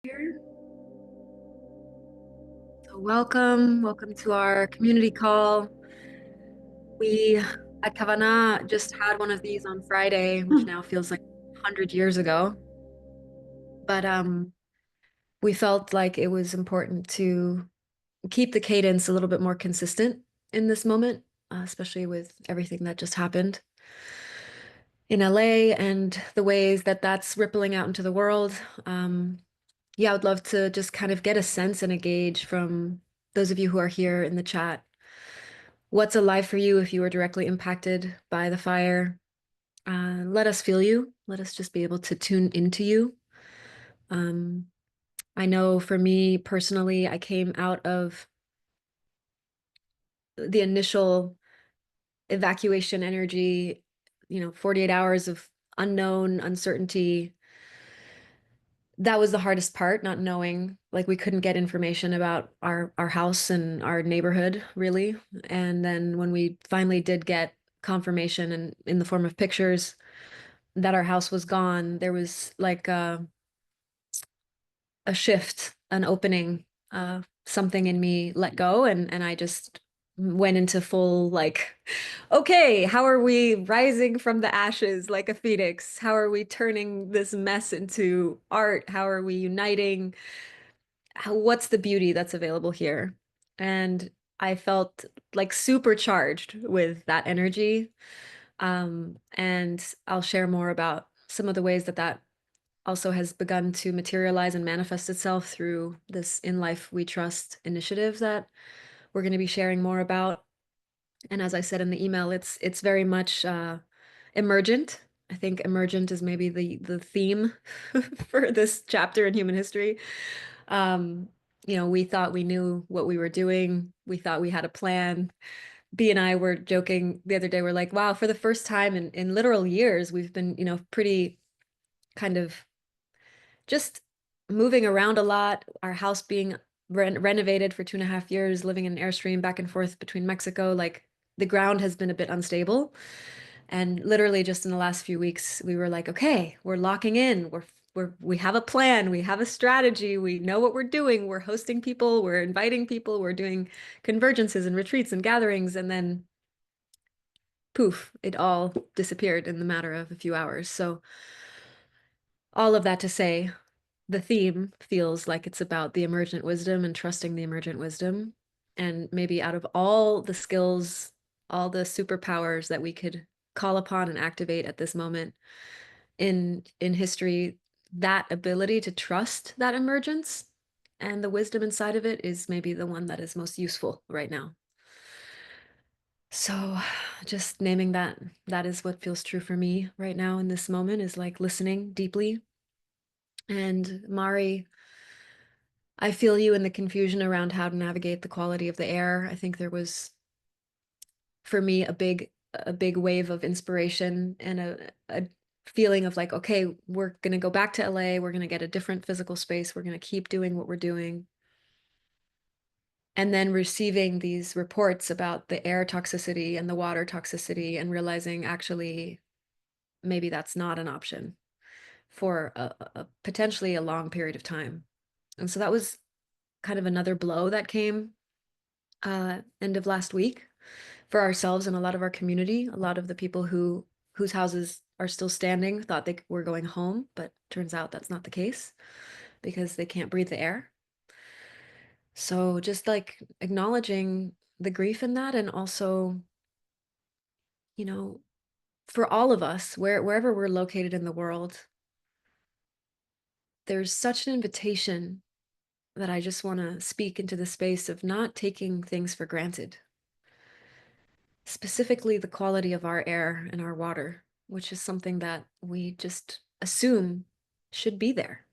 Here. So welcome to our community call. We at Kavana just had one of these on Friday, which now feels like 100 years ago. But we felt like it was important to keep the cadence a little bit more consistent in this moment, especially with everything that just happened in LA and the ways that that's rippling out into the world. Um, yeah, I would love to just kind of get a sense and a gauge from those of you who are here in the chat. What's alive for you if you were directly impacted by the fire? Let us feel you. Let us just be able to tune into you. Um, I know for me personally, I came out of the initial evacuation energy, 48 hours of unknown uncertainty. That was the hardest part, not knowing, like we couldn't get information about our house and our neighborhood really. And then when we finally did get confirmation and in the form of pictures that our house was gone, there was like a shift, an opening, something in me let go, and I just went into full like, okay, how are we rising from the ashes like a phoenix? How are we turning this mess into art? How are we uniting? What's the beauty that's available here? And I felt like supercharged with that energy. And I'll share more about some of the ways that that also has begun to materialize and manifest itself through this In Life We Trust initiative that we're going to be sharing more about. And as I said in the email, it's very much emergent. I think emergent is maybe the theme for this chapter in human history. Um, we thought we knew what we were doing. We thought we had a plan. B and I were joking the other day. We're like, wow, for the first time in literal years, we've been, pretty kind of just moving around a lot. Our house being renovated for 2.5 years, living in an Airstream back and forth between Mexico. Like the ground has been a bit unstable. And literally just in the last few weeks, we were like, okay, we're locking in. We have a plan. We have a strategy. We know what we're doing. We're hosting people. We're inviting people. We're doing convergences and retreats and gatherings. And then poof, it all disappeared in the matter of a few hours. So all of that to say, the theme feels like it's about the emergent wisdom and trusting the emergent wisdom. And maybe out of all the skills, all the superpowers that we could call upon and activate at this moment in history, that ability to trust that emergence and the wisdom inside of it is maybe the one that is most useful right now. So just naming that, that is what feels true for me right now in this moment, is like listening deeply. And Mari, I feel you in the confusion around how to navigate the quality of the air. I think there was, for me, a big wave of inspiration and a feeling of like, okay, we're gonna go back to LA, we're gonna get a different physical space, we're gonna keep doing what we're doing. And then receiving these reports about the air toxicity and the water toxicity and realizing actually maybe that's not an option for a potentially a long period of time. And so that was kind of another blow that came end of last week for ourselves and a lot of our community. A lot of the people whose houses are still standing thought they were going home, but turns out that's not the case because they can't breathe the air. So just like acknowledging the grief in that, and also, you know, for all of us, wherever we're located in the world, there's such an invitation that I just want to speak into the space of not taking things for granted, specifically the quality of our air and our water, which is something that we just assume should be there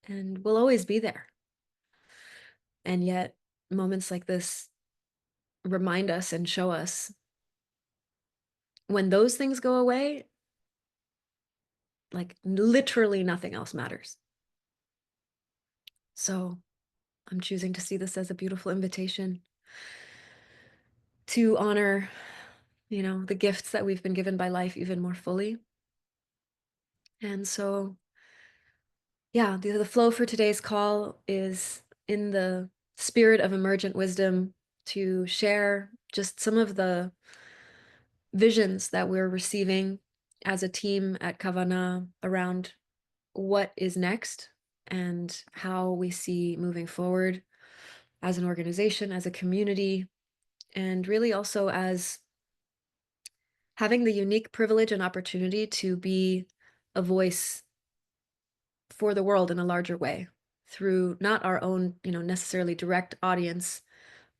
and will always be there. And yet, moments like this remind us and show us when those things go away, like literally nothing else matters. So I'm choosing to see this as a beautiful invitation to honor, the gifts that we've been given by life even more fully. And so, yeah, the flow for today's call is in the spirit of emergent wisdom to share just some of the visions that we're receiving as a team at Kavana around what is next and how we see moving forward as an organization, as a community, and really also as having the unique privilege and opportunity to be a voice for the world in a larger way through not our own, necessarily direct audience,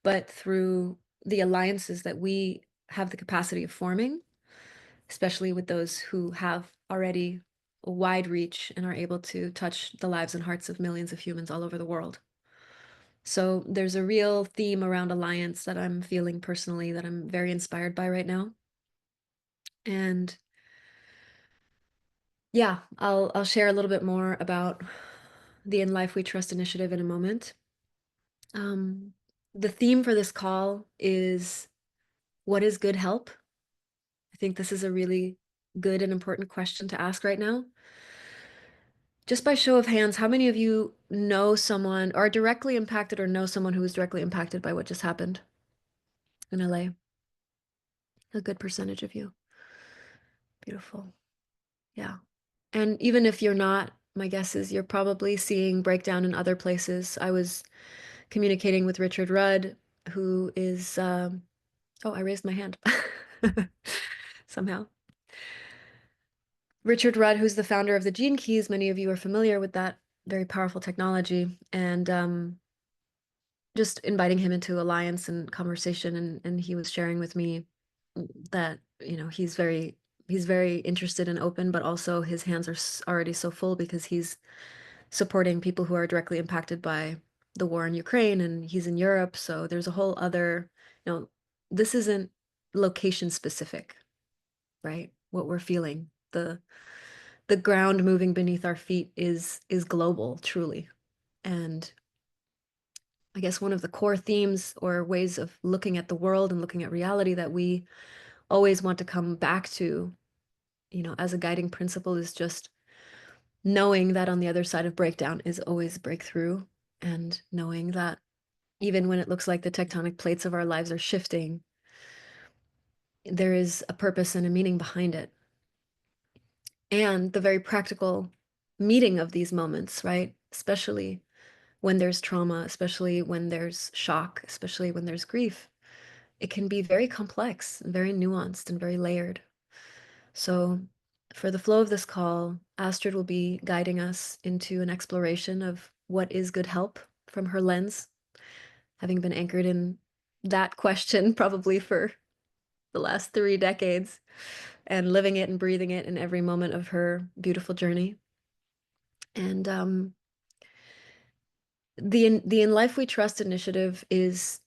but through the alliances that we have the capacity of forming, especially with those who have already a wide reach and are able to touch the lives and hearts of millions of humans all over the world. So there's a real theme around alliance that I'm feeling personally that I'm very inspired by right now. And yeah, I'll share a little bit more about the In Life We Trust initiative in a moment. Um, the theme for this call is what is good help? I think this is a really good and important question to ask right now. Just by show of hands, how many of you know someone, are directly impacted, or know someone who was directly impacted by what just happened in LA? A good percentage of you. Beautiful. Yeah. And even if you're not, my guess is you're probably seeing breakdown in other places. I was communicating with Richard Rudd, who is, oh, I raised my hand somehow. Richard Rudd, who's the founder of the Gene Keys. Many of you are familiar with that very powerful technology. And just inviting him into alliance and conversation, and he was sharing with me that, he's very interested and open, but also his hands are already so full because he's supporting people who are directly impacted by the war in Ukraine, and he's in Europe. So there's a whole other, this isn't location specific, right? What we're feeling, the ground moving beneath our feet is global, truly. And I guess one of the core themes or ways of looking at the world and looking at reality that we always want to come back to, as a guiding principle, is just knowing that on the other side of breakdown is always breakthrough, and knowing that even when it looks like the tectonic plates of our lives are shifting, there is a purpose and a meaning behind it. And the very practical meeting of these moments, right? Especially when there's trauma, especially when there's shock, especially when there's grief, it can be very complex, very nuanced, and very layered. So, for the flow of this call, Astrid will be guiding us into an exploration of what is good help from her lens, having been anchored in that question probably for the last 3 decades and living it and breathing it in every moment of her beautiful journey. And the In Life We Trust initiative is,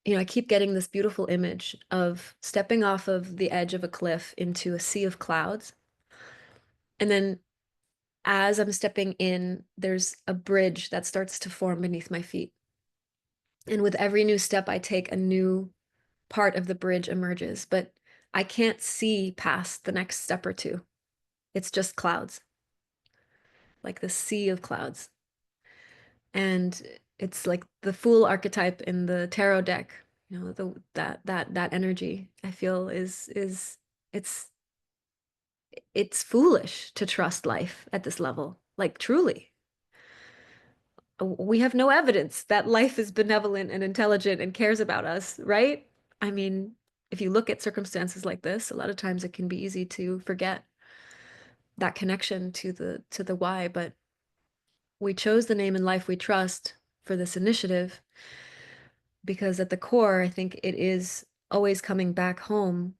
I keep getting this beautiful image of stepping off of the edge of a cliff into a sea of clouds. And then as I'm stepping in, there's a bridge that starts to form beneath my feet. And with every new step I take, a new part of the bridge emerges, but I can't see past the next step or two. It's just clouds, like the sea of clouds. And it's like the fool archetype in the tarot deck, that energy I feel is it's it's foolish to trust life at this level. Like truly. We have no evidence that life is benevolent and intelligent and cares about us, right? I mean, if you look at circumstances like this, a lot of times it can be easy to forget that connection to the why, but we chose the name In Life We Trust for this initiative because at the core, I think it is always coming back home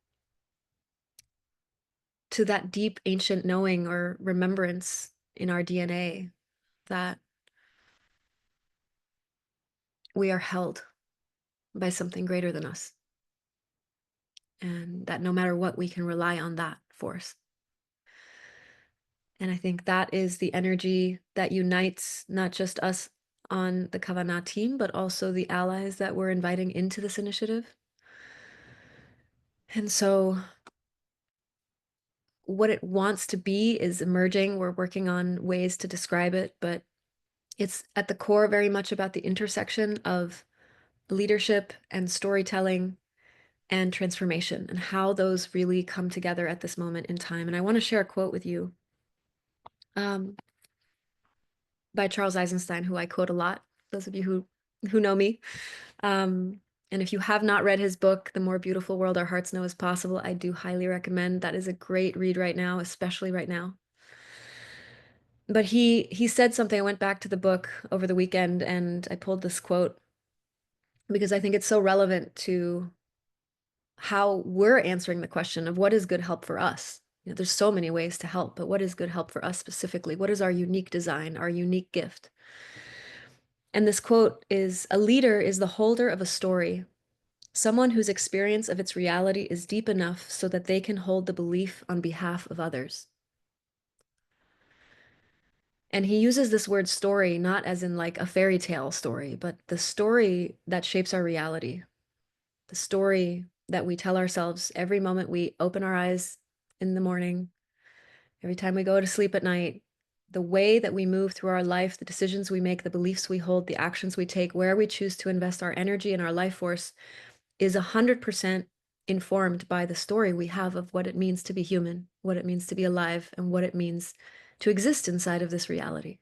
to that deep ancient knowing or remembrance in our DNA that we are held by something greater than us, and that no matter what, we can rely on that force. And I think that is the energy that unites not just us on the Kavana team, but also the allies that we're inviting into this initiative. And so what it wants to be is emerging. We're working on ways to describe it, but it's at the core very much about the intersection of leadership and storytelling and transformation and how those really come together at this moment in time. And I want to share a quote with you um, by Charles Eisenstein, who I quote a lot, those of you who know me. Um, and if you have not read his book, The More Beautiful World Our Hearts Know Is Possible, I do highly recommend. That is a great read right now, especially right now. But he said something. I went back to the book over the weekend and I pulled this quote because I think it's so relevant to how we're answering the question of what is good help for us. You know, there's so many ways to help, but what is good help for us specifically? What is our unique design, our unique gift? And this quote is, "A leader is the holder of a story, someone whose experience of its reality is deep enough so that they can hold the belief on behalf of others." And he uses this word story not as in like a fairy tale story, but the story that shapes our reality, the story that we tell ourselves every moment we open our eyes in the morning, every time we go to sleep at night, the way that we move through our life, the decisions we make, the beliefs we hold, the actions we take, where we choose to invest our energy and our life force is 100% informed by the story we have of what it means to be human, what it means to be alive, and what it means to exist inside of this reality.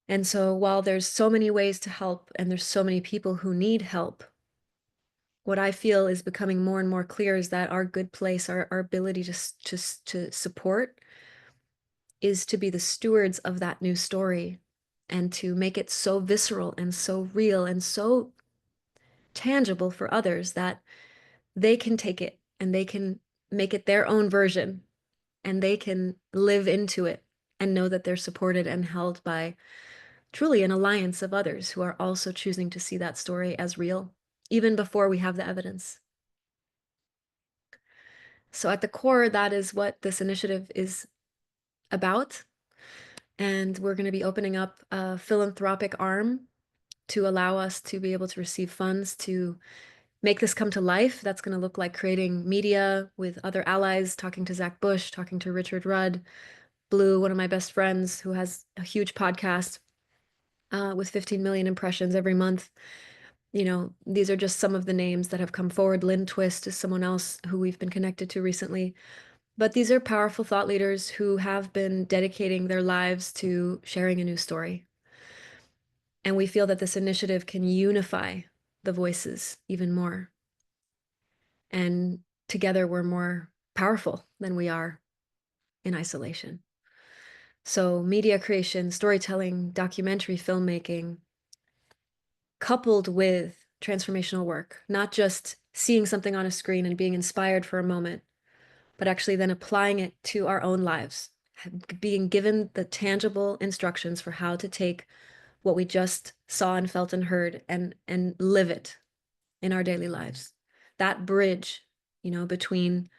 And so while there's so many ways to help and there's so many people who need help, what I feel is becoming more and more clear is that our good place, our ability to support is to be the stewards of that new story and to make it so visceral and so real and so tangible for others that they can take it and they can make it their own version and they can live into it and know that they're supported and held by truly an alliance of others who are also choosing to see that story as real, even before we have the evidence. So at the core, that is what this initiative is about. And we're going to be opening up a philanthropic arm to allow us to be able to receive funds to make this come to life. That's going to look like creating media with other allies, talking to Zach Bush, talking to Richard Rudd, Blue, one of my best friends who has a huge podcast with 15 million impressions every month. You know, these are just some of the names that have come forward. Lynn Twist is someone else who we've been connected to recently. But these are powerful thought leaders who have been dedicating their lives to sharing a new story. And we feel that this initiative can unify the voices even more. And together we're more powerful than we are in isolation. So media creation, storytelling, documentary filmmaking, coupled with transformational work, not just seeing something on a screen and being inspired for a moment, but actually then applying it to our own lives, being given the tangible instructions for how to take what we just saw and felt and heard and live it in our daily lives. That bridge, you know, between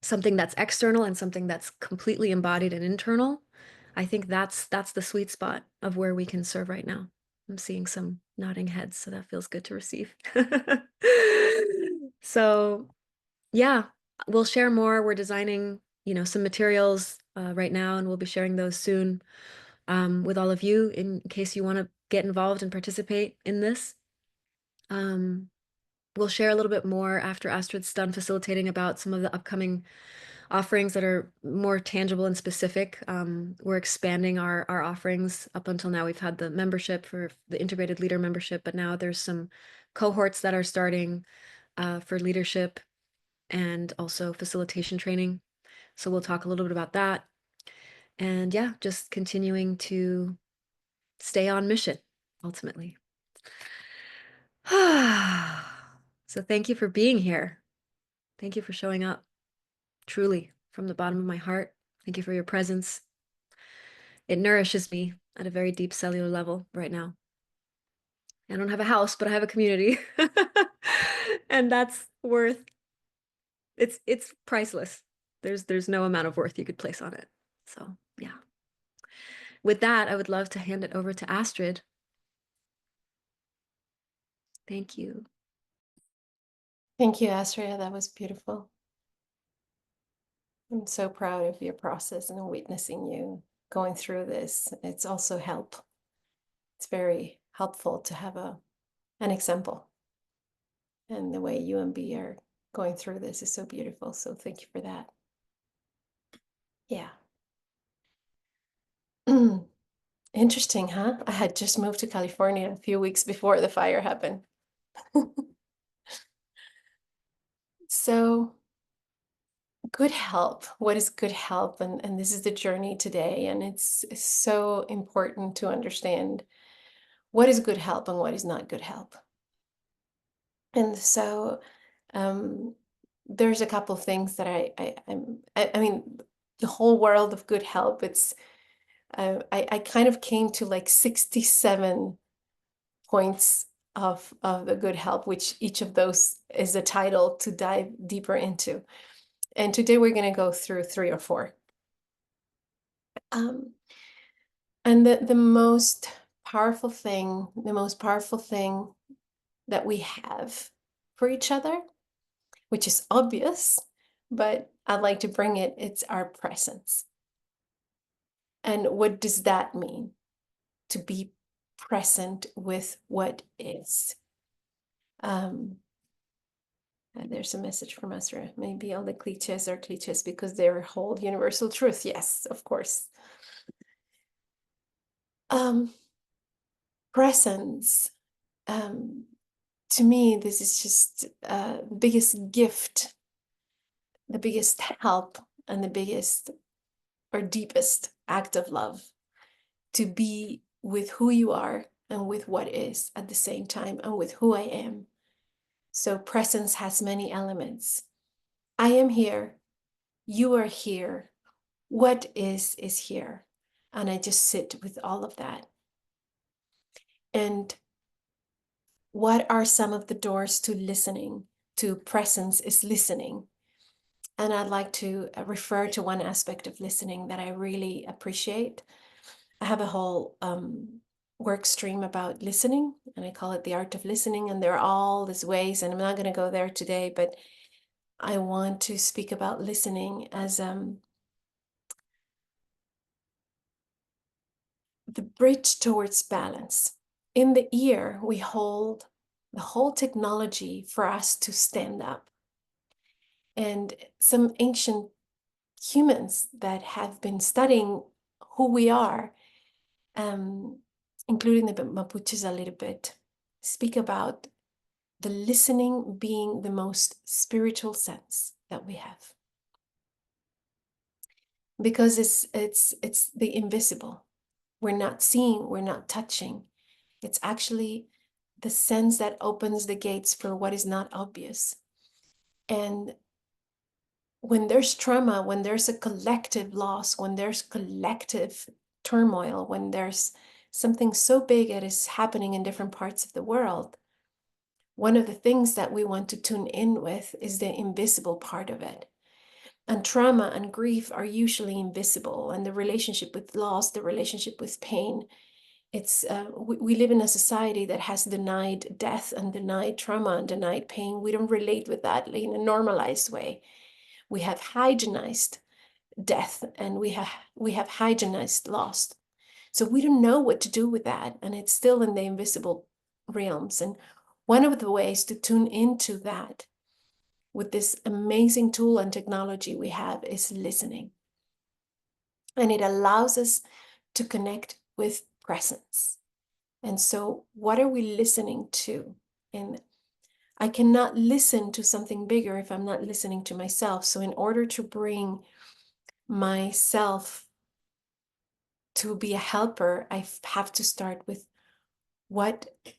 something that's external and something that's completely embodied and internal, I think that's the sweet spot of where we can serve right now. I'm seeing some nodding heads, so that feels good to receive. So, yeah, we'll share more. We're designing, you know, some materials right now, and we'll be sharing those soon with all of you in case you want to get involved and participate in this. Um, we'll share a little bit more after Astrid's done facilitating about some of the upcoming offerings that are more tangible and specific. We're expanding our offerings. Up until now, we've had the membership for the integrated leader membership, but now there's some cohorts that are starting for leadership and also facilitation training. So we'll talk a little bit about that. And yeah, just continuing to stay on mission ultimately. So thank you for being here. Thank you for showing up, truly, from the bottom of my heart. Thank you for your presence. It nourishes me at a very deep cellular level right now. I don't have a house, but I have a community. And that's worth it's priceless. There's no amount of worth you could place on it. So, yeah. With that, I would love to hand it over to Astrid. Thank you. Thank you, Astria. That was beautiful. I'm so proud of your process and witnessing you going through this. It's also help. It's very helpful to have an example. And the way you and B are going through this is so beautiful. So thank you for that. Yeah. Interesting, huh? I had just moved to California a few weeks before the fire happened. So good help. What is good help? And this is the journey today. And it's so important to understand what is good help and what is not good help. And so um, there's a couple things that I mean, the whole world of good help, I kind of came to like 67 points of the good help, which each of those is a title to dive deeper into. And today we're going to go through three or four. Um, and the most powerful thing that we have for each other, which is obvious, but I'd like to bring it, it's our presence. And what does that mean? To be present with what is. Um, there's a message from Asra. Maybe all the cliches are cliches because they hold universal truth. Yes, of course. Presence. To me, this is just the biggest gift, the biggest help, and the biggest or deepest act of love, to be with who you are and with what is at the same time and with who I am. So presence has many elements. I am here. You are here. What is here. And I just sit with all of that. And what are some of the doors to listening, to presence is listening. And I'd like to refer to one aspect of listening that I really appreciate. I have a whole work stream about listening, and I call it the art of listening. And there are all these ways, and I'm not going to go there today, but I want to speak about listening as the bridge towards balance. In the ear, we hold the whole technology for us to stand up. And some ancient humans that have been studying who we are, including the Mapuches a little bit, speak about the listening being the most spiritual sense that we have. Because it's the invisible. We're not seeing, we're not touching. It's actually the sense that opens the gates for what is not obvious. And when there's trauma, when there's a collective loss, when there's collective turmoil, when there's something so big that is happening in different parts of the world, one of the things that we want to tune in with is the invisible part of it. And trauma and grief are usually invisible, and the relationship with loss, the relationship with pain, we live in a society that has denied death and denied trauma and denied pain. We don't relate with that in a normalized way. We have hygienized death, and we have hygienized loss. So we don't know what to do with that, and it's still in the invisible realms. And one of the ways to tune into that with this amazing tool and technology we have is listening. And it allows us to connect with presence. And so, what are we listening to? And I cannot listen to something bigger if I'm not listening to myself. So, in order to bring myself to be a helper, I have to start with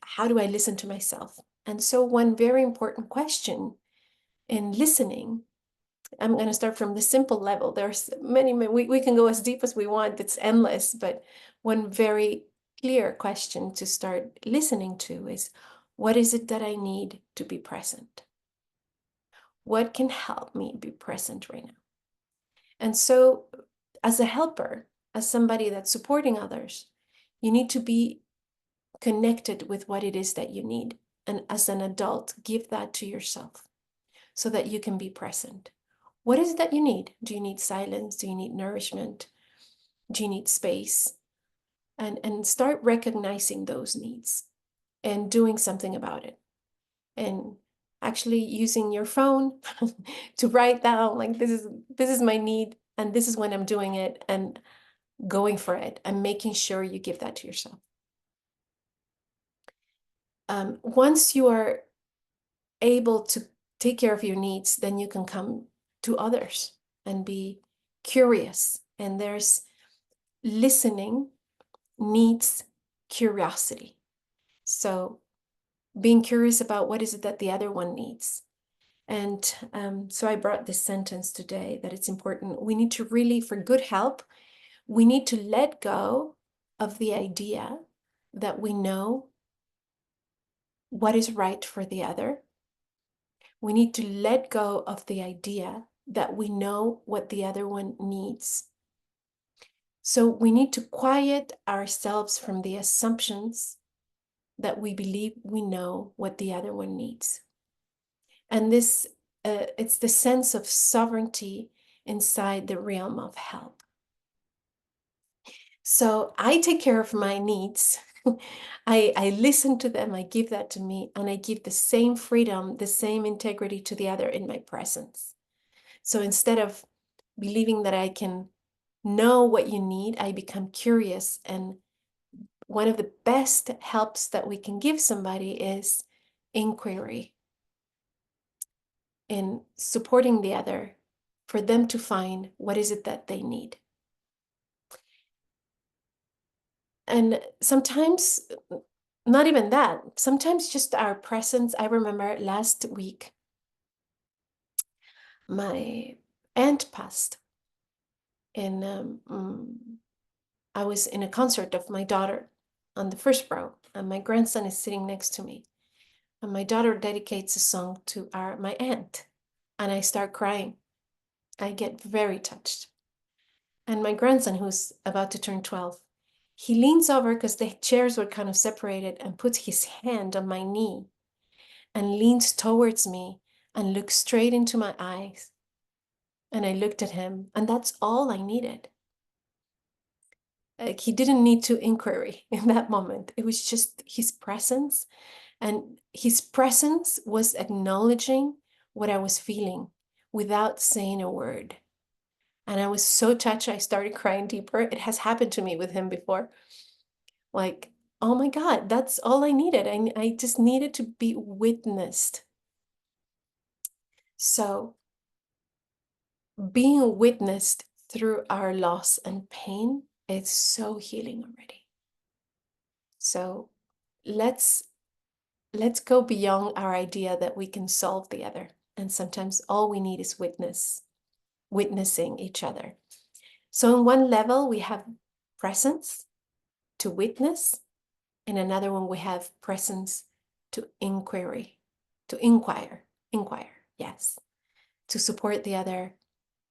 how do I listen to myself? And so, one very important question in listening, I'm going to start from the simple level. There's we can go as deep as we want, it's endless. But one very clear question to start listening to is, what is it that I need to be present? What can help me be present right now? And so, as a helper, as somebody that's supporting others, you need to be connected with what it is that you need. And as an adult, give that to yourself. so that you can be present. What is it that you need? Do you need silence? Do you need nourishment? Do you need space? And start recognizing those needs and doing something about it. And actually using your phone to write down, like, this is my need, and this is when I'm doing it, and going for it, and making sure you give that to yourself. Once you are able to take care of your needs, then you can come to others and be curious. And there's listening needs curiosity. So being curious about what is it that the other one needs. And so I brought this sentence today, that it's important. We need to really, for good help, we need to let go of the idea that we know what is right for the other. We need to let go of the idea that we know what the other one needs. So we need to quiet ourselves from the assumptions that we believe we know what the other one needs. And this, it's the sense of sovereignty inside the realm of help. So I take care of my needs. I listen to them, I give that to me, and I give the same freedom, the same integrity to the other in my presence. So instead of believing that I can know what you need, I become curious. And one of the best helps that we can give somebody is inquiry, in supporting the other for them to find what is it that they need. And sometimes, not even that, sometimes just our presence. I remember last week, my aunt passed, and I was in a concert of my daughter on the first row, and my grandson is sitting next to me. And my daughter dedicates a song to my aunt, and I start crying. I get very touched. And my grandson, who's about to turn 12, he leans over, because the chairs were kind of separated, and puts his hand on my knee and leans towards me and looks straight into my eyes. And I looked at him, and that's all I needed. Like, he didn't need to inquiry in that moment. It was just his presence. And his presence was acknowledging what I was feeling without saying a word. And I was so touched, I started crying deeper. It has happened to me with him before. Like, oh my God, that's all I needed. I just needed to be witnessed. So being witnessed through our loss and pain, it's so healing already. So let's go beyond our idea that we can solve the other. And sometimes all we need is witnessing each other. So in one level, we have presence to witness. In another one, we have presence to inquire, yes, to support the other,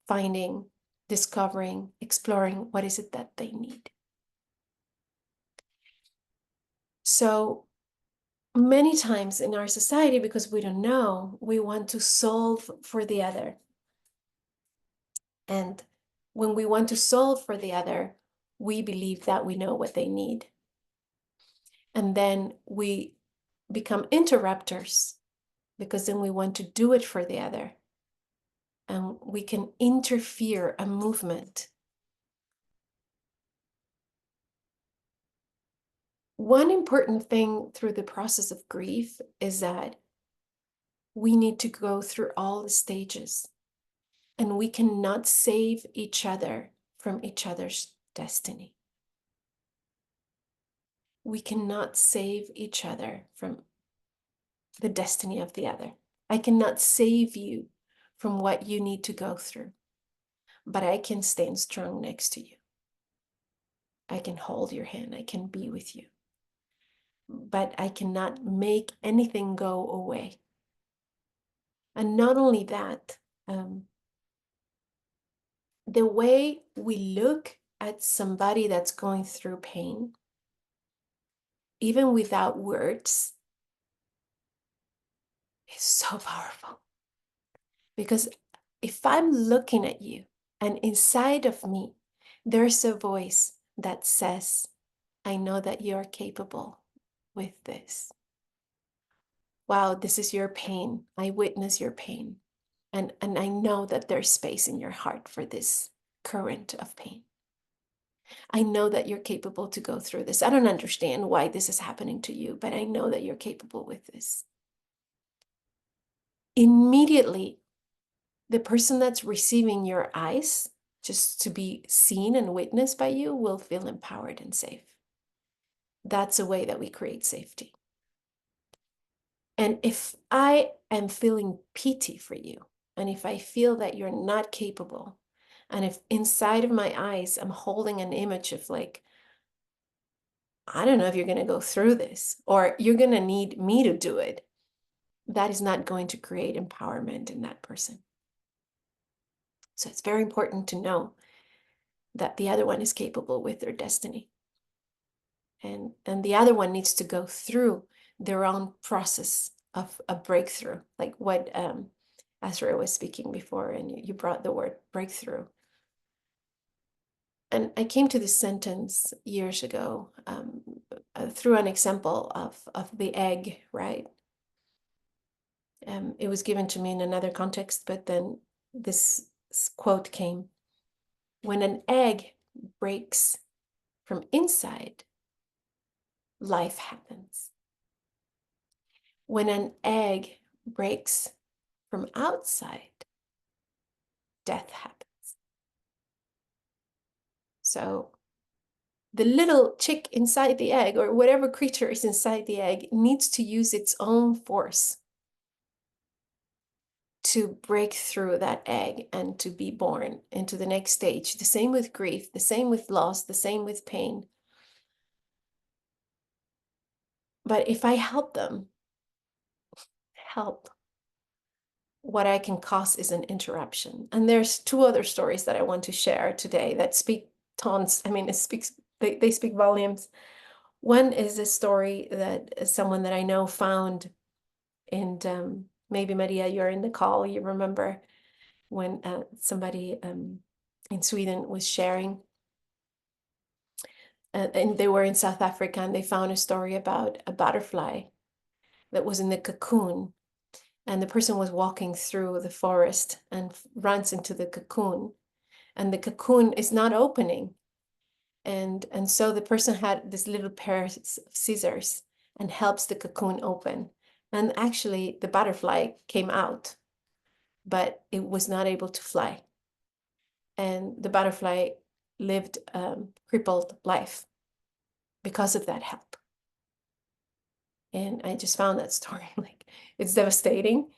finding, discovering, exploring what is it that they need. So many times in our society, because we don't know, we want to solve for the other. And when we want to solve for the other, we believe that we know what they need. And then we become interrupters, because then we want to do it for the other. And we can interfere a movement. One important thing through the process of grief is that we need to go through all the stages, and we cannot save each other from each other's destiny. We cannot save each other from the destiny of the other. I cannot save you from what you need to go through, but I can stand strong next to you. I can hold your hand, I can be with you, but I cannot make anything go away. And not only that, the way we look at somebody that's going through pain, even without words, is so powerful. Because if I'm looking at you and inside of me, there's a voice that says, I know that you're capable with this. Wow, this is your pain. I witness your pain. And I know that there's space in your heart for this current of pain. I know that you're capable to go through this. I don't understand why this is happening to you, but I know that you're capable with this. Immediately, the person that's receiving your eyes, just to be seen and witnessed by you, will feel empowered and safe. That's a way that we create safety. And if I am feeling pity for you, and if I feel that you're not capable, and if inside of my eyes I'm holding an image of like, I don't know if you're going to go through this, or you're going to need me to do it, that is not going to create empowerment in that person. So it's very important to know that the other one is capable with their destiny. And the other one needs to go through their own process of a breakthrough, like what Azra was speaking before, and you brought the word breakthrough. And I came to this sentence years ago through an example of the egg, right? It was given to me in another context, but then this quote came: when an egg breaks from inside, life happens. When an egg breaks from outside, death happens. So the little chick inside the egg, or whatever creature is inside the egg, needs to use its own force to break through that egg and to be born into the next stage. The same with grief, the same with loss, the same with pain. But if I help them, help, what I can cause is an interruption. And there's two other stories that I want to share today that speak tons. I mean, they speak volumes. One is a story that someone that I know found, and maybe Maria, you're in the call, you remember when somebody in Sweden was sharing, and they were in South Africa, and they found a story about a butterfly that was in the cocoon, and the person was walking through the forest and runs into the cocoon, and the cocoon is not opening. And so the person had this little pair of scissors and helps the cocoon open. And actually the butterfly came out, but it was not able to fly. And the butterfly lived crippled life because of that help. And I just found that story like, it's devastating,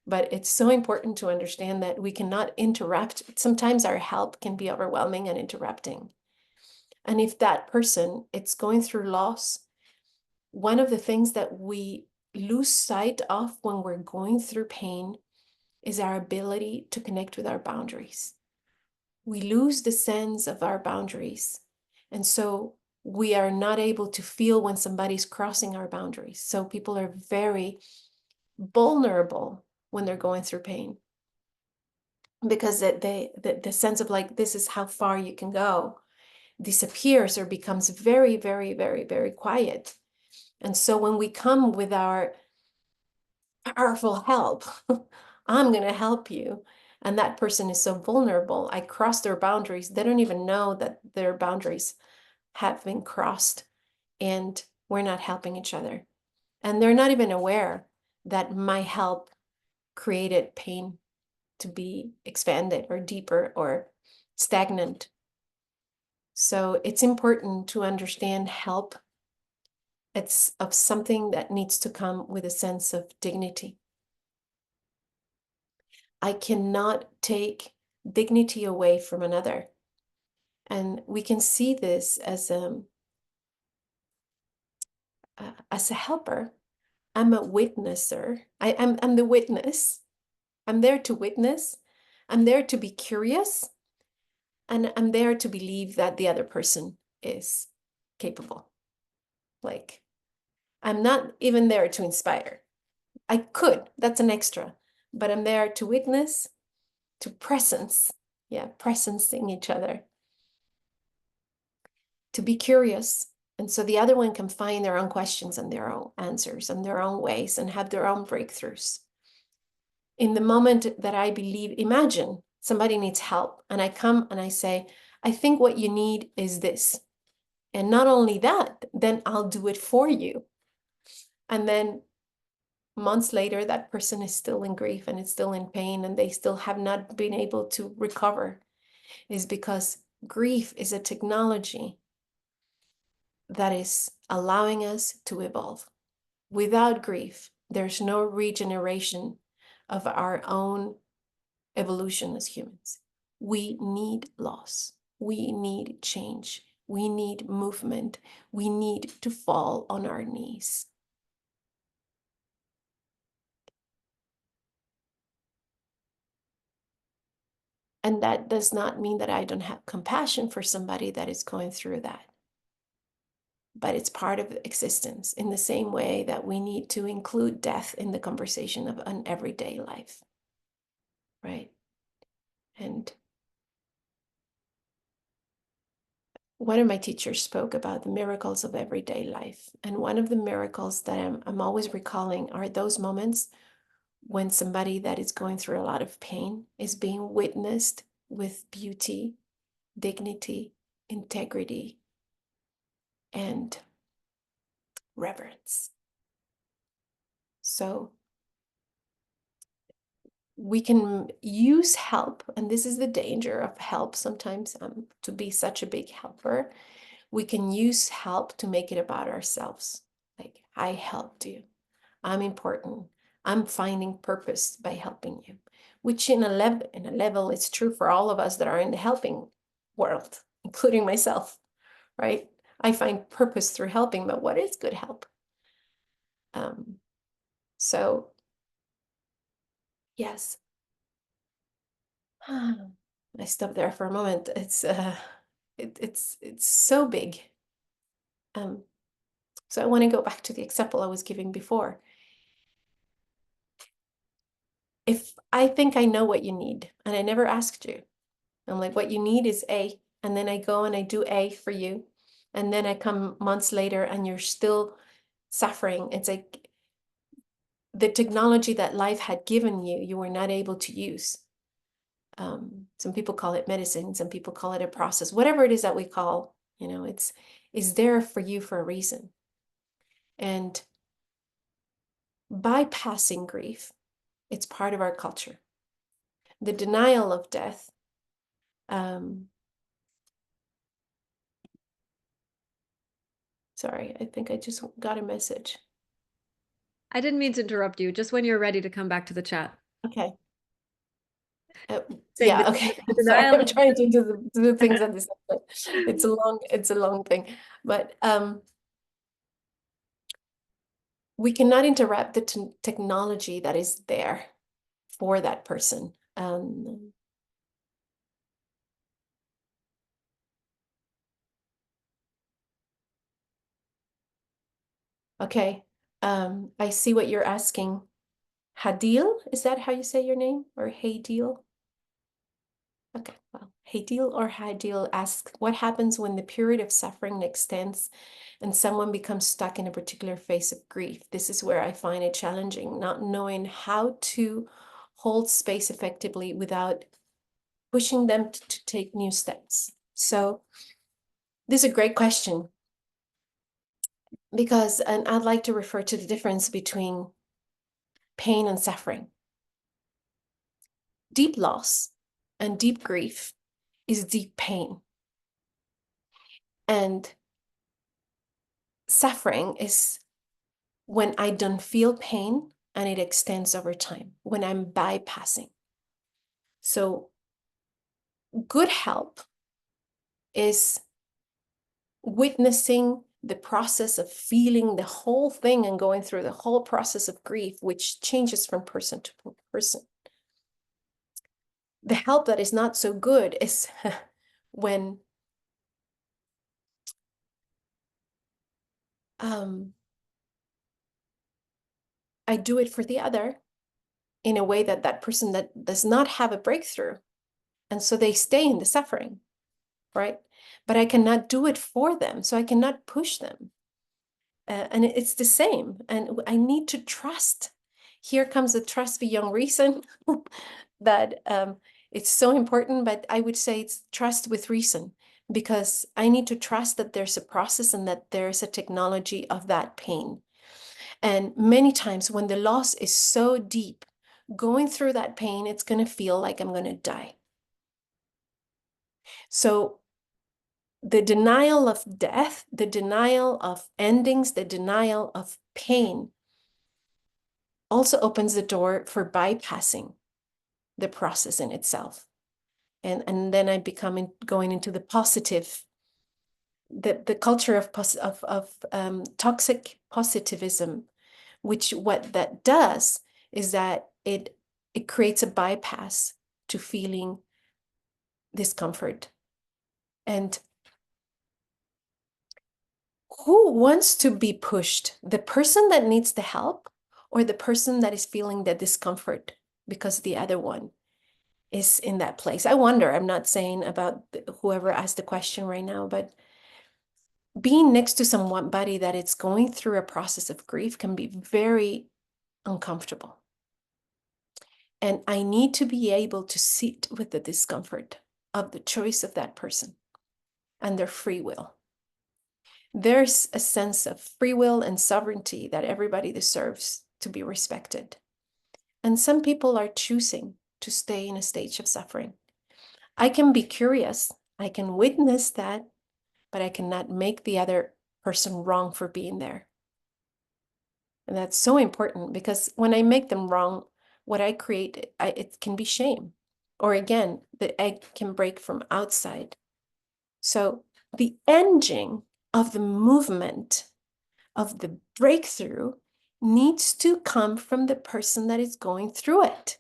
but it's so important to understand that we cannot interrupt. Sometimes our help can be overwhelming and interrupting. And if that person, it's going through loss, one of the things that we lose sight of when we're going through pain is our ability to connect with our boundaries. We lose the sense of our boundaries. And so we are not able to feel when somebody's crossing our boundaries. So people are very vulnerable when they're going through pain, because the sense of like, this is how far you can go, disappears or becomes very, very, very, very quiet. And so when we come with our powerful help, I'm going to help you, and that person is so vulnerable, I cross their boundaries, they don't even know that their boundaries have been crossed, and we're not helping each other. And they're not even aware that my help created pain to be expanded or deeper or stagnant. So it's important to understand help. It's of something that needs to come with a sense of dignity. I cannot take dignity away from another. And we can see this as a helper. I'm a witnesser. I'm the witness. I'm there to witness. I'm there to be curious. And I'm there to believe that the other person is capable. Like, I'm not even there to inspire. I could, that's an extra, but I'm there to witness, to presence. Yeah, presencing each other, to be curious. And so the other one can find their own questions and their own answers and their own ways and have their own breakthroughs. In the moment that I believe, imagine somebody needs help, and I come and I say, I think what you need is this. And not only that, then I'll do it for you. And then months later, that person is still in grief and it's still in pain and they still have not been able to recover, is because grief is a technology that is allowing us to evolve. Without grief, there's no regeneration of our own evolution as humans. We need loss. We need change. We need movement. We need to fall on our knees. And that does not mean that I don't have compassion for somebody that is going through that. But it's part of existence in the same way that we need to include death in the conversation of an everyday life, right? And one of my teachers spoke about the miracles of everyday life. And one of the miracles that I'm always recalling are those moments when somebody that is going through a lot of pain is being witnessed with beauty, dignity, integrity, and reverence. So we can use help, and this is the danger of help sometimes, to be such a big helper. We can use help to make it about ourselves. Like, I helped you. I'm important. I'm finding purpose by helping you, which in a level, it's true for all of us that are in the helping world, including myself, right? I find purpose through helping, but what is good help? Um, so yes, I stopped there for a moment. It's so big. Um, so I want to go back to the example I was giving before. If I think I know what you need and I never asked you, I'm like, what you need is A. And then I go and I do A for you. And then I come months later and you're still suffering. It's like the technology that life had given you, you were not able to use. Some people call it medicine. Some people call it a process. Whatever it is that we call, it's is there for you for a reason. And bypassing grief, it's part of our culture. The denial of death, sorry, I think I just got a message. I didn't mean to interrupt you, just when you're ready to come back to the chat. Okay. Uh, Saying yeah, okay. the Sorry, denial I'm of trying to do the things at the same time. It's a long thing. But we cannot interrupt the technology that is there for that person. Okay. I see what you're asking. Hadil, is that how you say your name? Or Hadil? Okay, well, Hadil or Hadil asks, what happens when the period of suffering extends and someone becomes stuck in a particular phase of grief? This is where I find it challenging, not knowing how to hold space effectively without pushing them to take new steps. So this is a great question because, and I'd like to refer to the difference between pain and suffering. Deep loss and deep grief is deep pain. And suffering is when I don't feel pain and it extends over time, when I'm bypassing. So good help is witnessing the process of feeling the whole thing and going through the whole process of grief, which changes from person to person. The help that is not so good is when I do it for the other, in a way that that person that does not have a breakthrough. And so they stay in the suffering, right? But I cannot do it for them. So I cannot push them. And it's the same. And I need to trust. Here comes the trust beyond reason that it's so important. But I would say it's trust with reason, because I need to trust that there's a process and that there's a technology of that pain. And many times when the loss is so deep, going through that pain, it's going to feel like I'm going to die. So the denial of death, the denial of endings, the denial of pain also opens the door for bypassing the process in itself. And then I become going into the positive, the culture of toxic positivism, which what that does is that it creates a bypass to feeling discomfort. And who wants to be pushed? The person that needs the help, or the person that is feeling the discomfort because the other one is in that place? I wonder. I'm not saying about whoever asked the question right now, but being next to somebody that is going through a process of grief can be very uncomfortable. And I need to be able to sit with the discomfort of the choice of that person and their free will. There's a sense of free will and sovereignty that everybody deserves to be respected. And some people are choosing to stay in a stage of suffering. I can be curious, I can witness that, but I cannot make the other person wrong for being there. And that's so important, because when I make them wrong, what I create, it can be shame. Or again, the egg can break from outside. So the engine of the movement, of the breakthrough, needs to come from the person that is going through it.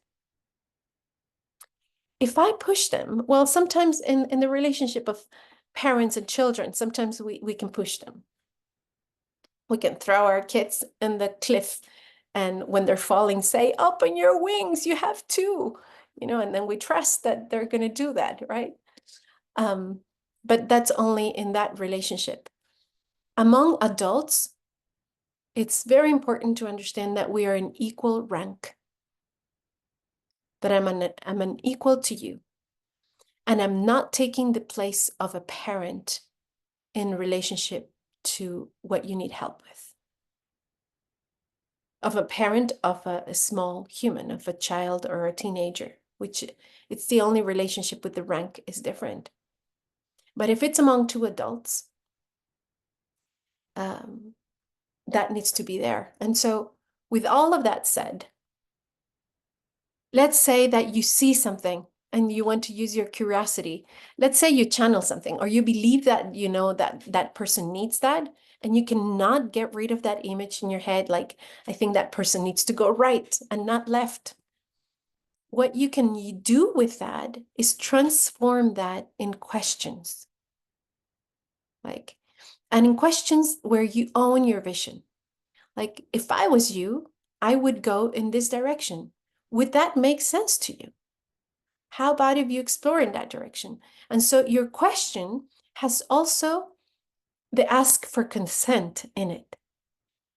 If I push them, well, sometimes in the relationship of parents and children, sometimes we can push them. We can throw our kids in the cliff, and when they're falling, say, open your wings, you have to, and then we trust that they're going to do that, right? But that's only in that relationship. Among adults, it's very important to understand that we are in equal rank, that I'm an equal to you, and I'm not taking the place of a parent in relationship to what you need help with, of a parent of a small human, of a child or a teenager, which it's the only relationship with the rank is different. But if it's among two adults, that needs to be there. And so with all of that said, let's say that you see something and you want to use your curiosity. Let's say you channel something, or you believe that that person needs that, and you cannot get rid of that image in your head, like, I think that person needs to go right and not left. What you can do with that is transform that in questions. And in questions where you own your vision. Like, if I was you, I would go in this direction. Would that make sense to you? How about if you explore in that direction? And so your question has also the ask for consent in it.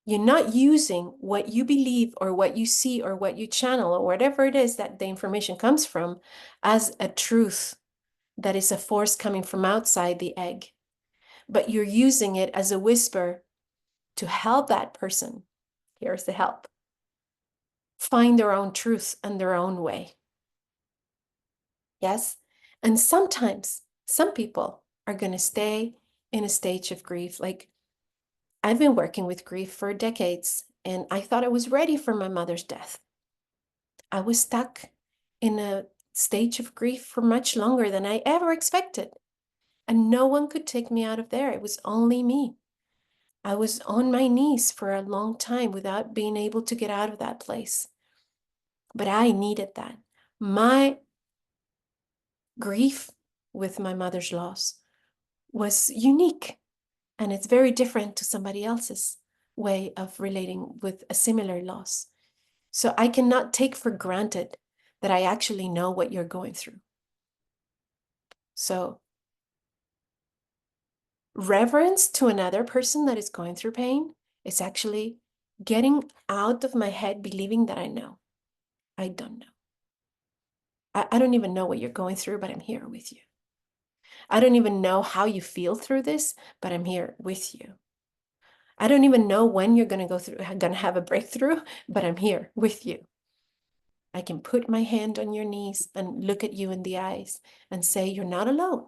You're not using what you believe or what you see or what you channel or whatever it is that the information comes from as a truth that is a force coming from outside the egg, but you're using it as a whisper to help that person. Here's the help. Find their own truth and their own way. Yes? And sometimes some people are going to stay in a stage of grief. Like, I've been working with grief for decades, and I thought I was ready for my mother's death. I was stuck in a stage of grief for much longer than I ever expected. And no one could take me out of there. It was only me. I was on my knees for a long time without being able to get out of that place. But I needed that. My grief with my mother's loss was unique, and it's very different to somebody else's way of relating with a similar loss. So I cannot take for granted that I actually know what you're going through. So reverence to another person that is going through pain is actually getting out of my head believing that I know. I don't know. I don't even know what you're going through, but I'm here with you. I don't even know how you feel through this, but I'm here with you. I don't even know when you're going to have a breakthrough, but I'm here with you. I can put my hand on your knees and look at you in the eyes and say, you're not alone.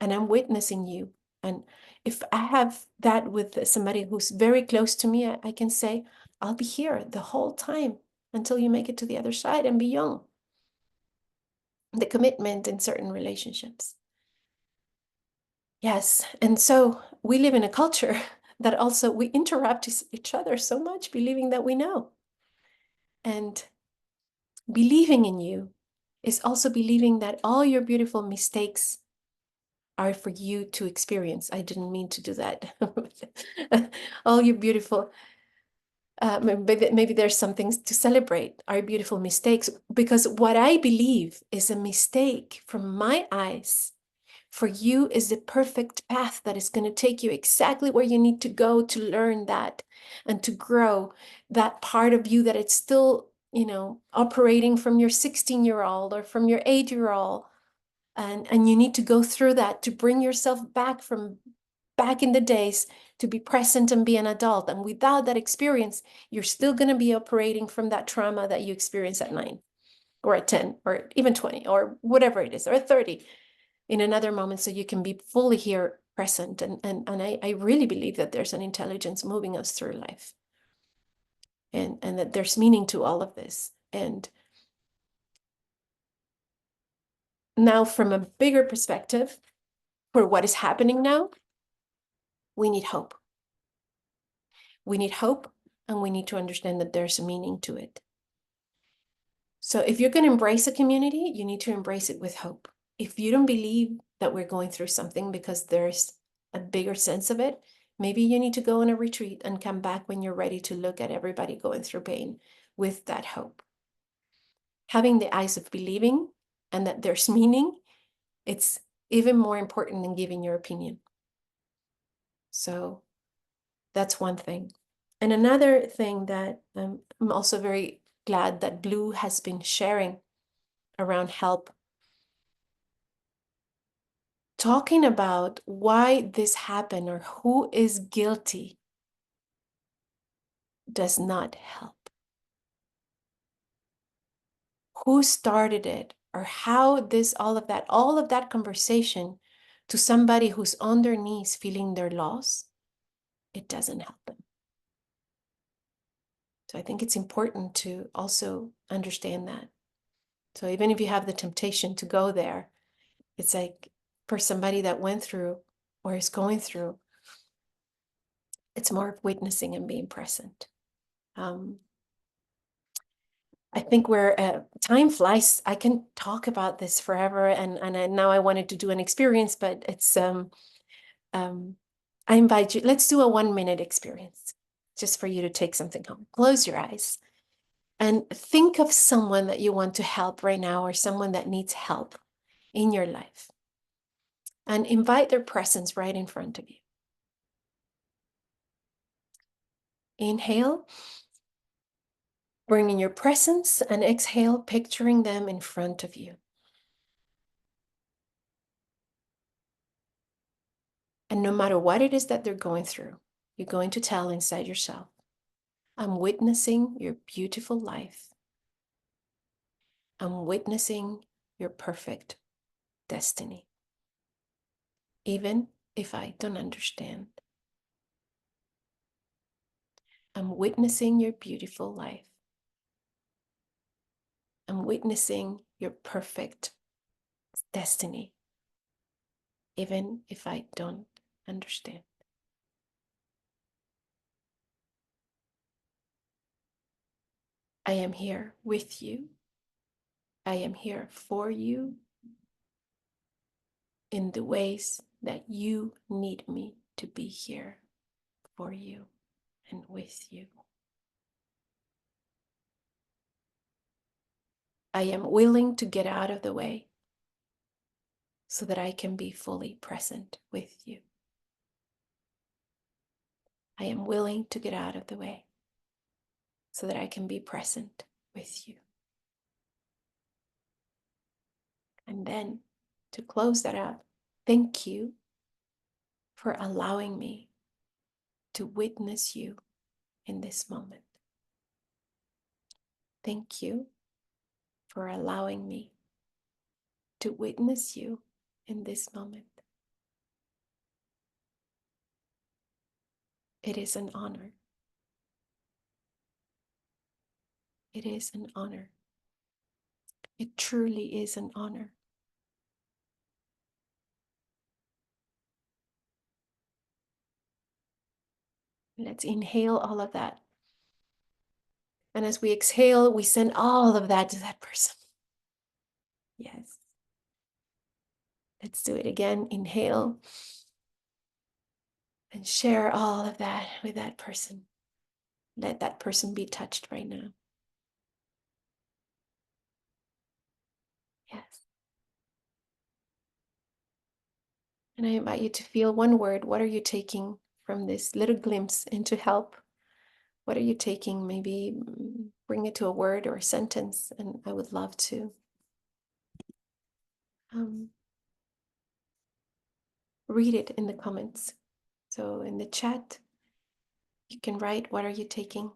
And I'm witnessing you. And if I have that with somebody who's very close to me, I can say, I'll be here the whole time until you make it to the other side and beyond. The commitment in certain relationships. Yes. And so we live in a culture that also we interrupt each other so much, believing that we know. And believing in you is also believing that all your beautiful mistakes are for you to experience. I didn't mean to do that. All your beautiful, maybe there's some things to celebrate, our beautiful mistakes, because what I believe is a mistake from my eyes for you is the perfect path that is going to take you exactly where you need to go to learn that and to grow that part of you that it's still, operating from your 16-year-old or from your 8-year-old. And you need to go through that to bring yourself back from back in the days to be present and be an adult. And without that experience, you're still going to be operating from that trauma that you experienced at 9 or at 10 or even 20 or whatever it is, or at 30 in another moment, so you can be fully here present. And I really believe that there's an intelligence moving us through life, and that there's meaning to all of this. And now from a bigger perspective, for what is happening now, we need hope. We need hope, and we need to understand that there's a meaning to it. So if you're going to embrace a community, you need to embrace it with hope. If you don't believe that we're going through something because there's a bigger sense of it, maybe you need to go on a retreat and come back when you're ready to look at everybody going through pain with that hope. Having the eyes of believing and that there's meaning, it's even more important than giving your opinion. So that's one thing. And another thing that I'm also very glad that Blue has been sharing around help, talking about why this happened or who is guilty, does not help. Who started it or how this, all of that conversation to somebody who's on their knees feeling their loss, it doesn't help them. So I think it's important to also understand that. So even if you have the temptation to go there, it's like for somebody that went through or is going through, it's more of witnessing and being present. I think time flies. I can talk about this forever, and now I wanted to do an experience, but it's I invite you. Let's do a 1-minute experience, just for you to take something home. Close your eyes and think of someone that you want to help right now, or someone that needs help in your life, and invite their presence right in front of you. Inhale, bringing your presence, and exhale, picturing them in front of you. And no matter what it is that they're going through, you're going to tell inside yourself, I'm witnessing your beautiful life. I'm witnessing your perfect destiny. Even if I don't understand, I'm witnessing your beautiful life. I'm witnessing your perfect destiny, even if I don't understand. I am here with you. I am here for you in the ways that you need me to be here for you and with you. I am willing to get out of the way so that I can be fully present with you. I am willing to get out of the way so that I can be present with you. And then to close that out, thank you for allowing me to witness you in this moment. Thank you for allowing me to witness you in this moment. It is an honor. It is an honor. It truly is an honor. Let's inhale all of that. And as we exhale, we send all of that to that person. Yes. Let's do it again. Inhale and share all of that with that person. Let that person be touched right now. Yes. And I invite you to feel one word. What are you taking from this little glimpse into help? What are you taking? Maybe bring it to a word or a sentence. And I would love to read it in the comments. So in the chat, you can write, what are you taking?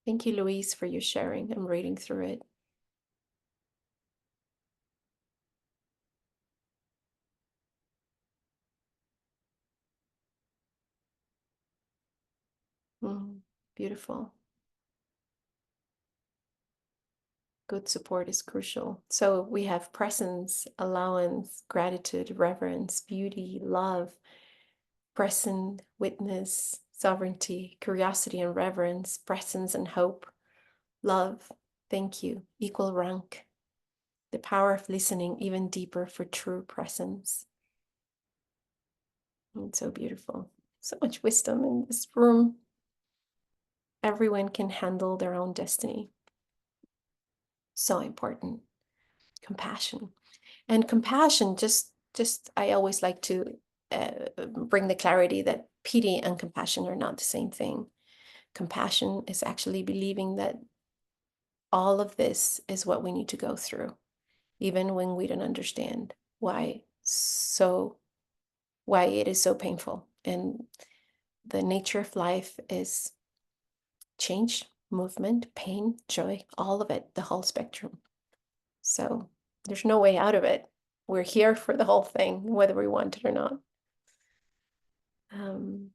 Thank you, Louise, for your sharing. I'm reading through it. Beautiful. Good support is crucial. So we have presence, allowance, gratitude, reverence, beauty, love, present, witness, sovereignty, curiosity and reverence, presence and hope, love, thank you, equal rank, the power of listening even deeper for true presence. It's so beautiful. So much wisdom in this room. Everyone can handle their own destiny. So important. Compassion. And compassion, just I always like to bring the clarity that pity and compassion are not the same thing. Compassion is actually believing that all of this is what we need to go through, even when we don't understand why it is so painful. And the nature of life is change, movement, pain, joy, all of it, the whole spectrum. So there's no way out of it. We're here for the whole thing, whether we want it or not. Um,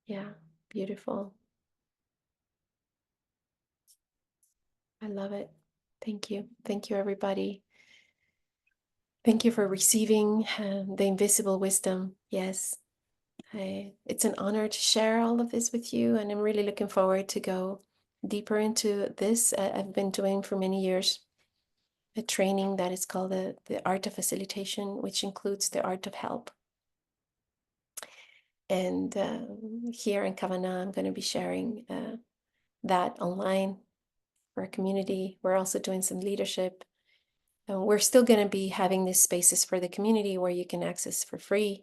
yeah, beautiful. I love it. Thank you. Thank you, everybody. Thank you for receiving the invisible wisdom. Yes, it's an honor to share all of this with you, and I'm really looking forward to go deeper into this. I've been doing for many years a training that is called the Art of Facilitation, which includes the Art of Help. And here in Kavanagh, I'm going to be sharing that online for our community. We're also doing some leadership. We're still going to be having these spaces for the community where you can access for free.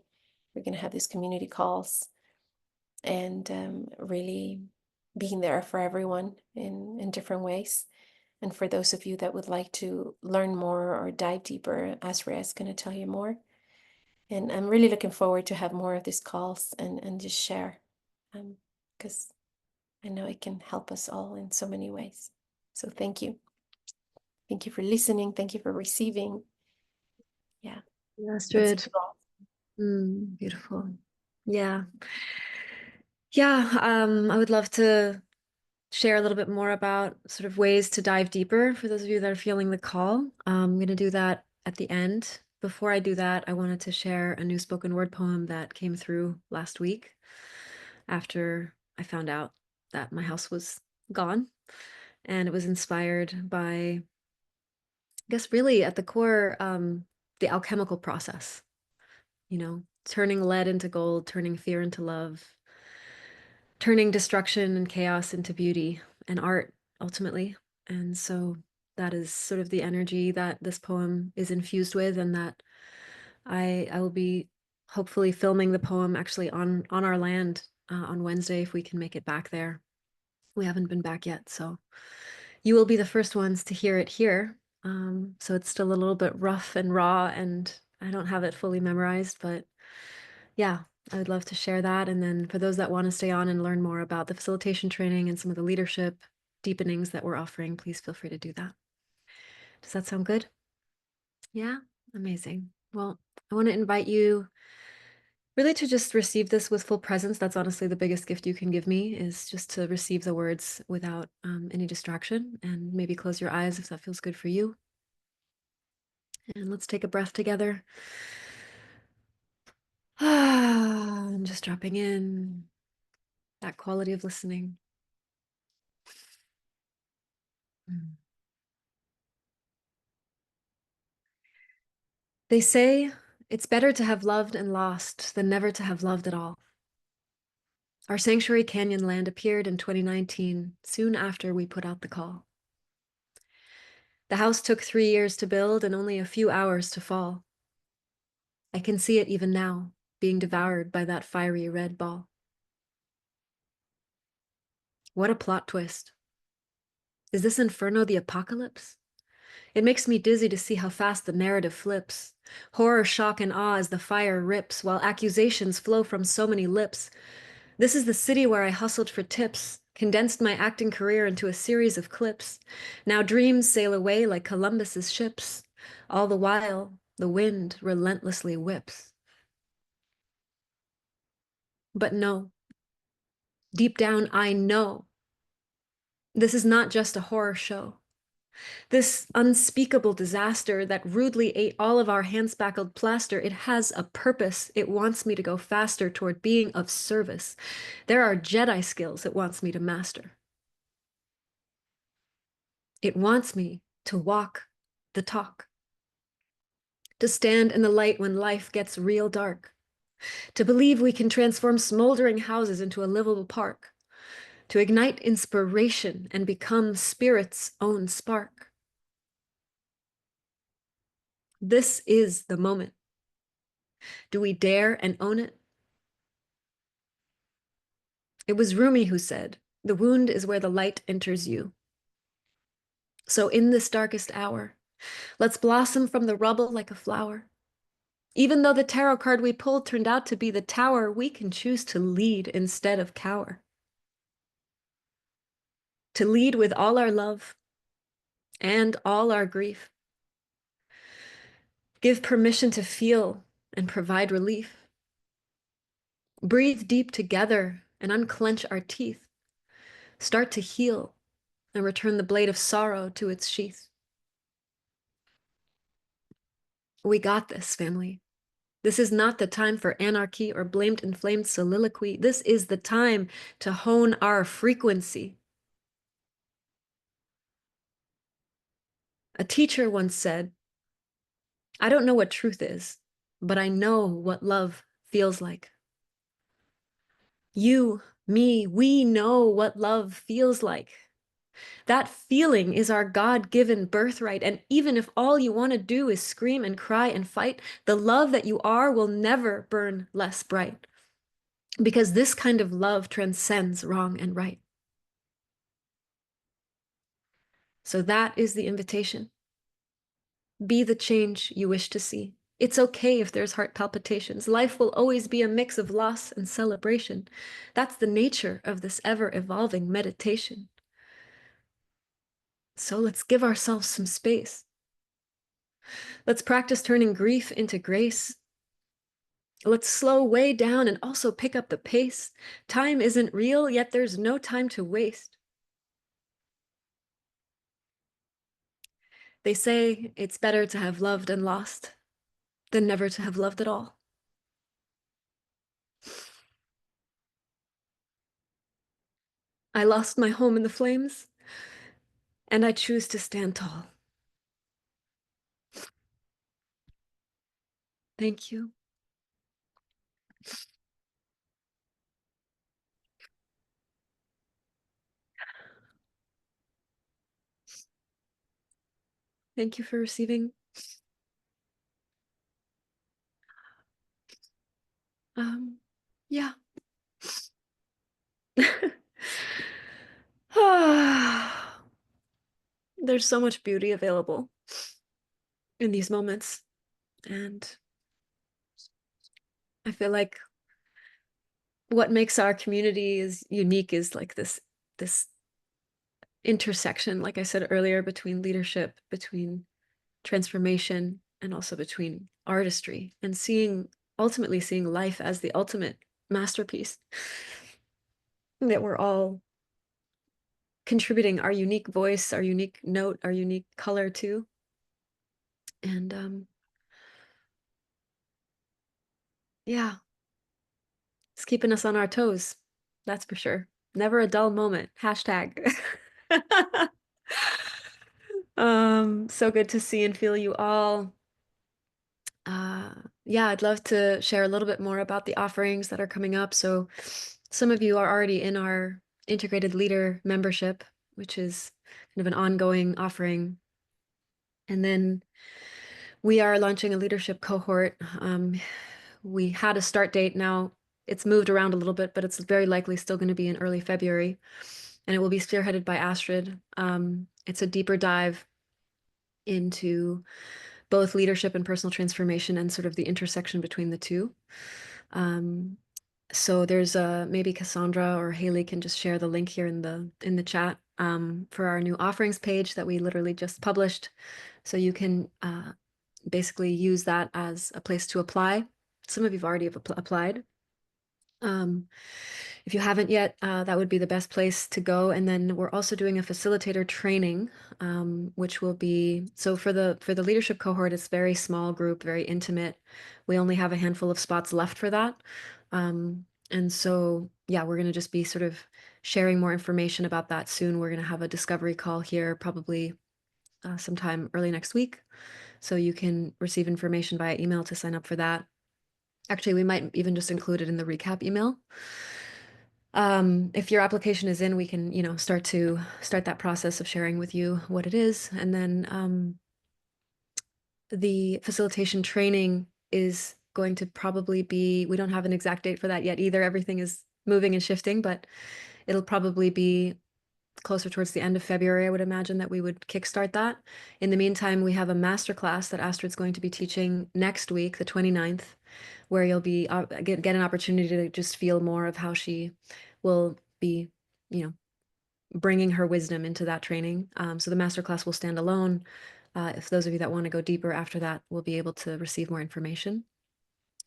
We're going to have these community calls and really being there for everyone in different ways. And for those of you that would like to learn more or dive deeper, Asria is going to tell you more. And I'm really looking forward to have more of these calls and just share, because I know it can help us all in so many ways. So thank you. Thank you for listening. Thank you for receiving. Yeah. Let's Astrid. evolve. Beautiful. Yeah. Yeah. I would love to share a little bit more about sort of ways to dive deeper for those of you that are feeling the call. I'm going to do that at the end. Before I do that, I wanted to share a new spoken word poem that came through last week after I found out that my house was gone. And it was inspired by guess really at the core, the alchemical process, turning lead into gold, turning fear into love, turning destruction and chaos into beauty and art ultimately. And so that is sort of the energy that this poem is infused with, and that I will be hopefully filming the poem actually on our land on Wednesday if we can make it back there. We haven't been back yet, so you will be the first ones to hear it here. So it's still a little bit rough and raw, and I don't have it fully memorized, but yeah, I would love to share that. And then for those that want to stay on and learn more about the facilitation training and some of the leadership deepenings that we're offering, please feel free to do that. Does that sound good? Yeah, amazing. Well, I want to invite you really to just receive this with full presence. That's honestly the biggest gift you can give me, is just to receive the words without any distraction, and maybe close your eyes if that feels good for you. And let's take a breath together. I'm just dropping in that quality of listening. Mm. They say it's better to have loved and lost than never to have loved at all. Our Sanctuary Canyon land appeared in 2019, soon after we put out the call. The house took 3 years to build and only a few hours to fall. I can see it even now, being devoured by that fiery red ball. What a plot twist. Is this Inferno the apocalypse? It makes me dizzy to see how fast the narrative flips. Horror, shock, and awe as the fire rips, while accusations flow from so many lips. This is the city where I hustled for tips, condensed my acting career into a series of clips. Now dreams sail away like Columbus's ships. All the while, the wind relentlessly whips. But no, deep down, I know this is not just a horror show. This unspeakable disaster that rudely ate all of our hand-spackled plaster, it has a purpose. It wants me to go faster toward being of service. There are Jedi skills it wants me to master. It wants me to walk the talk, to stand in the light when life gets real dark, to believe we can transform smoldering houses into a livable park, to ignite inspiration and become spirit's own spark. This is the moment. Do we dare and own it? It was Rumi who said, "The wound is where the light enters you." So in this darkest hour, let's blossom from the rubble like a flower. Even though the tarot card we pulled turned out to be the tower, we can choose to lead instead of cower. To lead with all our love and all our grief. Give permission to feel and provide relief. Breathe deep together and unclench our teeth. Start to heal and return the blade of sorrow to its sheath. We got this, family. This is not the time for anarchy or blamed inflamed soliloquy. This is the time to hone our frequency. A teacher once said, "I don't know what truth is, but I know what love feels like." You, me, we know what love feels like. That feeling is our God-given birthright. And even if all you want to do is scream and cry and fight, the love that you are will never burn less bright. Because this kind of love transcends wrong and right. So that is the invitation. Be the change you wish to see. It's okay if there's heart palpitations. Life will always be a mix of loss and celebration. That's the nature of this ever-evolving meditation. So let's give ourselves some space. Let's practice turning grief into grace. Let's slow way down and also pick up the pace. Time isn't real, yet there's no time to waste. They say it's better to have loved and lost than never to have loved at all. I lost my home in the flames, and I choose to stand tall. Thank you. Thank you for receiving. Yeah. There's so much beauty available in these moments. And I feel like what makes our community is unique is like this intersection, like I said earlier, between leadership, between transformation, and also between artistry and ultimately seeing life as the ultimate masterpiece that we're all contributing our unique voice, our unique note, our unique color to. And yeah, it's keeping us on our toes. That's for sure. Never a dull moment. Hashtag. So good to see and feel you all. Uh, yeah, I'd love to share a little bit more about the offerings that are coming up. So some of you are already in our integrated leader membership, which is kind of an ongoing offering. And then we are launching a leadership cohort. We had a start date now. It's moved around a little bit, but it's very likely still going to be in early February. And it will be spearheaded by Astrid. It's a deeper dive into both leadership and personal transformation and sort of the intersection between the two. Um, so there's maybe Cassandra or Haley can just share the link here in the chat for our new offerings page that we literally just published. So you can basically use that as a place to apply. Some of you've already applied. Um, if you haven't yet, that would be the best place to go. And then we're also doing a facilitator training, which will be so for the leadership cohort, it's very small group, very intimate. We only have a handful of spots left for that. And so, yeah, we're going to just be sort of sharing more information about that soon. We're going to have a discovery call here probably sometime early next week. So you can receive information via email to sign up for that. Actually, we might even just include it in the recap email. If your application is in, we can, start that process of sharing with you what it is. And then the facilitation training is going to probably be, we don't have an exact date for that yet either. Everything is moving and shifting, but it'll probably be closer towards the end of February, I would imagine that we would kickstart that. In the meantime, we have a masterclass that Astrid's going to be teaching next week, the 29th, where you'll be get an opportunity to just feel more of how she will be, you know, bringing her wisdom into that training. So the masterclass will stand alone. If those of you that want to go deeper after that will be able to receive more information.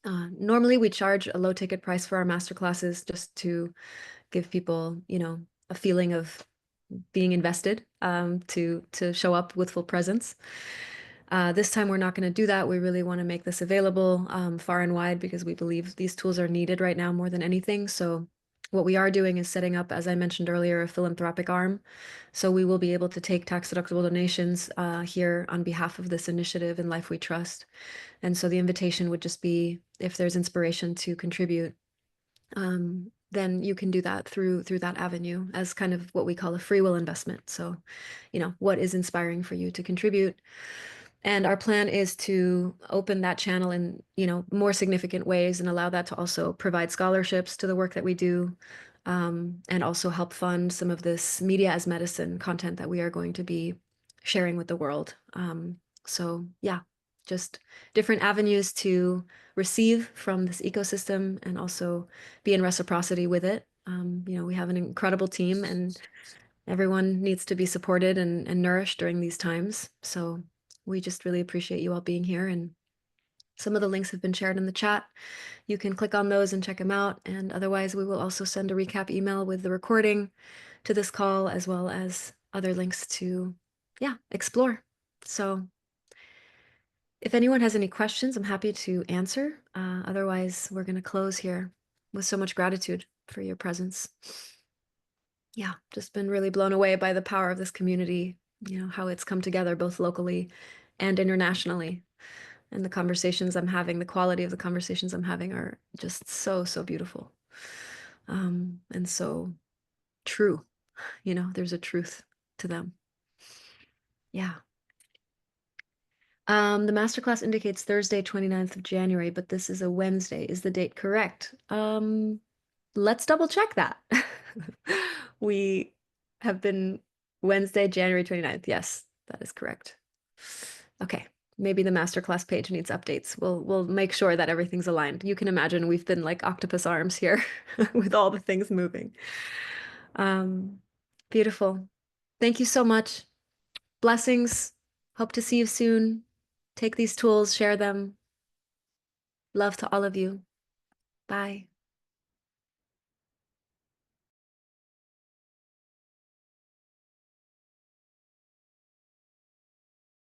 Normally, we charge a low ticket price for our masterclasses just to give people, a feeling of being invested to show up with full presence. This time, we're not going to do that. We really want to make this available far and wide because we believe these tools are needed right now more than anything. So what we are doing is setting up, as I mentioned earlier, a philanthropic arm. So we will be able to take tax-deductible donations here on behalf of this initiative in Life We Trust. And so the invitation would just be if there's inspiration to contribute, then you can do that through that avenue as kind of what we call a free will investment. So, what is inspiring for you to contribute? And our plan is to open that channel in, more significant ways and allow that to also provide scholarships to the work that we do, and also help fund some of this media as medicine content that we are going to be sharing with the world. So yeah, just different avenues to receive from this ecosystem and also be in reciprocity with it. We have an incredible team and everyone needs to be supported and nourished during these times. So we just really appreciate you all being here. And some of the links have been shared in the chat. You can click on those and check them out. And otherwise, we will also send a recap email with the recording to this call, as well as other links to, yeah, explore. So if anyone has any questions, I'm happy to answer. Otherwise, we're going to close here with so much gratitude for your presence. Yeah, just been really blown away by the power of this community, how it's come together both locally and internationally. And the conversations I'm having, the quality of the conversations I'm having are just so, so beautiful. And so true. There's a truth to them. Yeah. The masterclass indicates Thursday, 29th of January, but this is a Wednesday. Is the date correct? Let's double check that. We have been Wednesday, January 29th. Yes, that is correct. Okay. Maybe the masterclass page needs updates. We'll make sure that everything's aligned. You can imagine we've been like octopus arms here with all the things moving. Um, Beautiful. Thank you so much. Blessings. Hope to see you soon. Take these tools, share them. Love to all of you. Bye.